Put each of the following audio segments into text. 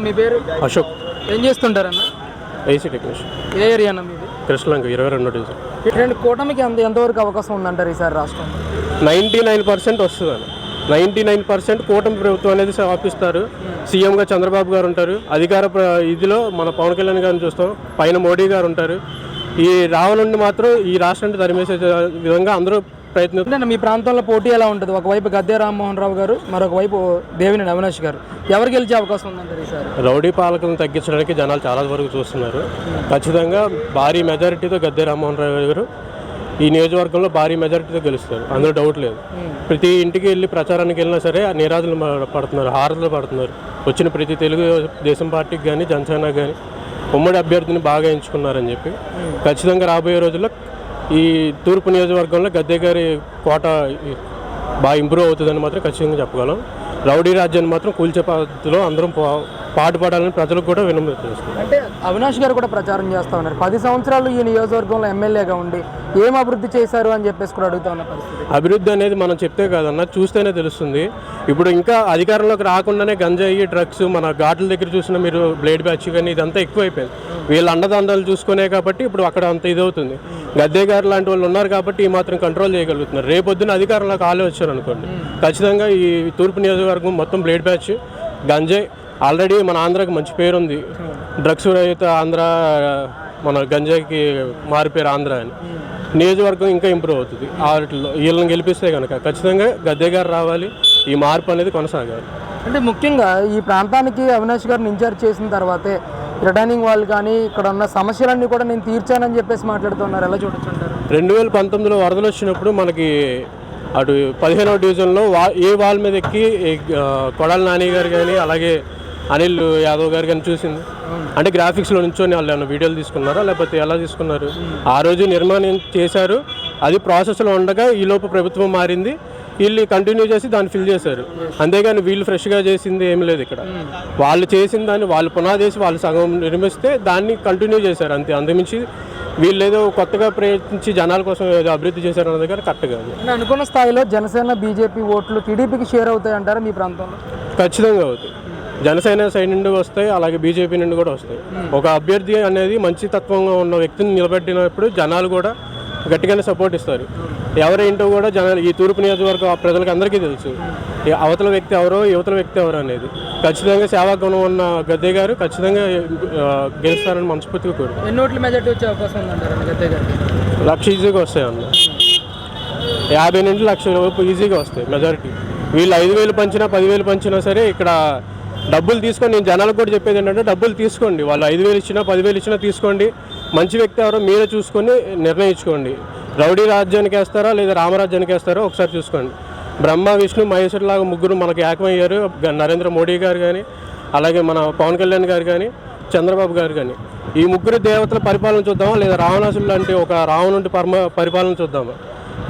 మీ పేరు? అశోక్. ఏం చేస్తుంటారన్న? AC technician. ఏ ఏరియా అన్న మీది? కృష్ణలంక 22 డివిజన్. రెండు కూటమికి ఎంతవరకు అవకాశం ఉందంటారు ఈసారి రాష్ట్రంలో? 99% వస్తుందని. 99% కూటమి ప్రభుత్వం అనేది స్థాపిస్తారు. సీఎంగా చంద్రబాబు గారు ఉంటారు. అధికార ఇదిలో మన పవన్ కళ్యాణ్ గారిని చూస్తాం. పైన మోడీ గారు ఉంటారు. ఈ రావణుండి మాత్రం ఈ రాష్ట్రాన్ని తరిమేసే విధంగా అందరూ ప్రయత్నం. మీ ప్రాంతంలో పోటీ ఎలా ఉంటుంది? ఒకవైపు గద్దె రామ్మోహన్ రావు గారు, మరొక వైపు దేవినేని అవినాష్ గారు. ఎవరు గెలిచే అవకాశం ఉందంటారు ఈసారి? రౌడీ పాలకులను తగ్గించడానికి జనాలు చాలా వరకు చూస్తున్నారు. ఖచ్చితంగా భారీ మెజారిటీతో గద్దె రామ్మోహన్ రావు గారు ఈ నియోజకవర్గంలో భారీ మెజారిటీతో గెలుస్తారు, అందులో డౌట్ లేదు. ప్రతి ఇంటికి వెళ్ళి ప్రచారానికి వెళ్ళినా సరే నీరాజులు పడుతున్నారు, హారతులు పడుతున్నారు. వచ్చిన ప్రతి తెలుగు దేశం పార్టీకి కానీ జనసేన కానీ ఉమ్మడి అభ్యర్థిని బాగా ఎంచుకున్నారని చెప్పి ఖచ్చితంగా రాబోయే రోజుల్లో ఈ తూర్పు నియోజకవర్గంలో గద్దె గారి కోట బాగా ఇంప్రూవ్ అవుతుందని మాత్రం ఖచ్చితంగా చెప్పగలం. రౌడీ రాజ్యాన్ని మాత్రం కూల్చే పద్ధతిలో అందరం పాటుపడాలని ప్రజలకు కూడా విన్నవిస్తున్నాం. అంటే అవినాష్ గారు కూడా ప్రచారం చేస్తూ ఉన్నారు. 10 సంవత్సరాలు ఈ నియోజకవర్గంలో ఎమ్మెల్యేగా ఉండి ఏం అభివృద్ధి చేశారు అని చెప్పేసి కూడా అడుగుతా ఉన్న పరిస్థితి. అభివృద్ధి అనేది మనం చెప్తే కాదన్నా, చూస్తేనే తెలుస్తుంది. ఇప్పుడు ఇంకా అధికారంలోకి రాకుండానే గంజాయి, డ్రగ్స్, మన ఘాట్ల దగ్గర చూసిన మీరు బ్లేడ్ బ్యాచ్ కానీ ఇదంతా ఎక్కువైపోయింది. వీళ్ళ అండదండలు చూసుకునే కాబట్టి ఇప్పుడు అక్కడ అంత ఇదవుతుంది. గద్దె గారు లాంటి వాళ్ళు ఉన్నారు కాబట్టి ఈ మాత్రం కంట్రోల్ చేయగలుగుతున్నారు. రేపొద్దున అధికారంలోకి వచ్చారు అనుకోండి, ఖచ్చితంగా ఈ తూర్పు నియోజకవర్గం మొత్తం బ్లేడ్ బ్యాచ్, గంజాయి. ఆల్రెడీ మన ఆంధ్రాకి మంచి పేరుంది, డ్రగ్స్ రహిత ఆంధ్ర, మన గంజాయికి మారిపోయారు ఆంధ్ర అని. నియోజకవర్గం ఇంకా ఇంప్రూవ్ అవుతుంది వాటిలో. వీళ్ళని గెలిపిస్తే కనుక ఖచ్చితంగా గద్దె గారు రావాలి, ఈ మార్పు అనేది కొనసాగాలి. అంటే ముఖ్యంగా ఈ ప్రాంతానికి అవినాష్ గారిని ఇన్ఛార్జ్ చేసిన తర్వాతే రిటర్నింగ్ వాళ్ళు కానీ ఇక్కడ ఉన్న సమస్యలన్నీ కూడా నేను తీర్చానని చెప్పేసి మాట్లాడుతున్నారు. ఎలా చూడొచ్చు అంటారు? 2019లో వరదలు వచ్చినప్పుడు మనకి అటు 15వ డివిజన్లో ఏ వాల్ మీద ఎక్కి కొడాలి నాని గారు కానీ అలాగే అనిల్ యాదవ్ గారు కానీ చూసింది. అంటే గ్రాఫిక్స్లో నుంచొని వాళ్ళు ఏమైనా వీడియోలు తీసుకున్నారా లేకపోతే ఎలా తీసుకున్నారు? ఆ రోజు నిర్మాణం చేశారు, అది ప్రాసెస్లో ఉండగా ఈలోపు ప్రభుత్వం మారింది, వీళ్ళు కంటిన్యూ చేసి దాన్ని ఫిల్ చేశారు. అంతేగాని వీళ్ళు ఫ్రెష్గా చేసింది ఏమి లేదు ఇక్కడ. వాళ్ళు చేసిన దాన్ని వాళ్ళు పునాదేసి వాళ్ళు సగం నిర్మిస్తే దాన్ని కంటిన్యూ చేశారు అంతే. అంతమించి వీళ్ళు ఏదో కొత్తగా ప్రయత్నించి జనాల కోసం ఏదో అభివృద్ధి చేశారు అన్న దగ్గర కరెక్ట్ కాదు. అనుకున్న స్థాయిలో జనసేన, బీజేపీ ఓట్లు టీడీపీకి షేర్ అవుతాయి అంటారా మీ ప్రాంతంలో? ఖచ్చితంగా అవుతాయి. జనసేన సైడ్ నుండి వస్తాయి, అలాగే బీజేపీ నుండి కూడా వస్తాయి. ఒక అభ్యర్థి అనేది మంచి తత్వంగా ఉన్న వ్యక్తిని నిలబెట్టినప్పుడు జనాలు కూడా గట్టిగానే సపోర్ట్ ఇస్తారు. ఎవరేంటో కూడా జనాలు ఈ తూర్పు నియోజకవర్గం ప్రజలకు అందరికీ తెలుసు, అవతల వ్యక్తి ఎవరో యువతల వ్యక్తి ఎవరో అనేది. ఖచ్చితంగా సేవాగుణం ఉన్న గద్దె గారు ఖచ్చితంగా గెలుస్తారని మనస్ఫూర్తిగా కోరు. ఎన్ని ఓట్ల మెజార్టీ వచ్చే అవకాశం ఉందంటారు గద్దె గారు? 1,00,000 ఈజీగా వస్తాయి అన్న. 50 నుండి 1,00,000 వరకు ఈజీగా వస్తాయి మెజారిటీ. వీళ్ళు 5,000 పంచినా 10,000 పంచినా సరే ఇక్కడ డబ్బులు తీసుకొని, నేను జనాలకు కూడా చెప్పేది ఏంటంటే డబ్బులు తీసుకోండి. వాళ్ళు 5,000 ఇచ్చినా 10,000 ఇచ్చినా తీసుకోండి. మంచి వ్యక్తి ఎవరో మీరే చూసుకొని నిర్ణయించుకోండి. రౌడీ రాజ్యానికి వేస్తారా లేదా రామరాజ్యానికి వేస్తారో ఒకసారి చూసుకోండి. బ్రహ్మ, విష్ణు, మహేశ్వరులాగా ముగ్గురు మనకు ఏకమయ్యారు. నరేంద్ర మోడీ గారు కానీ అలాగే మన పవన్ కళ్యాణ్ గారు కానీ చంద్రబాబు గారు కానీ. ఈ ముగ్గురు దేవతల పరిపాలన చూద్దామా లేదా రావణాసుడు లాంటి ఒక రావణుడి పరిపాలన చూద్దామా?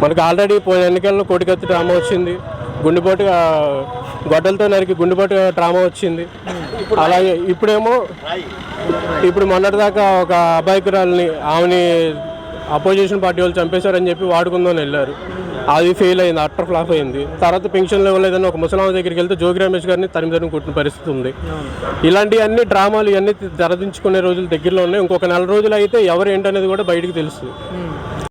మనకు ఆల్రెడీ పోయిన ఎన్నికల్లో కోటికత్తి డ్రామా వచ్చింది, గుండెపోటు గొడ్డలతో నరికి గుండెపోటు డ్రామా వచ్చింది. అలాగే ఇప్పుడు మొన్నటిదాకా ఒక అబాయకురాలని ఆమెని అపోజిషన్ పార్టీ వాళ్ళు చంపేశారని చెప్పి వాడుకుందామని వెళ్ళారు, అది ఫెయిల్ అయింది, అట్టర్ ఫ్లాప్ అయింది. తర్వాత పెన్షన్లు ఇవ్వలేదని ఒక ముసలాం దగ్గరికి వెళ్తే జోగి రమేష్ గారిని తరిమి కొట్టిన పరిస్థితి ఉంది. ఇలాంటివన్నీ డ్రామాలు ఇవన్నీ తెరదించుకునే రోజులు దగ్గరలో ఉన్నాయి. ఇంకొక 4 రోజులు అయితే ఎవరు ఏంటనేది కూడా బయటికి తెలుస్తుంది.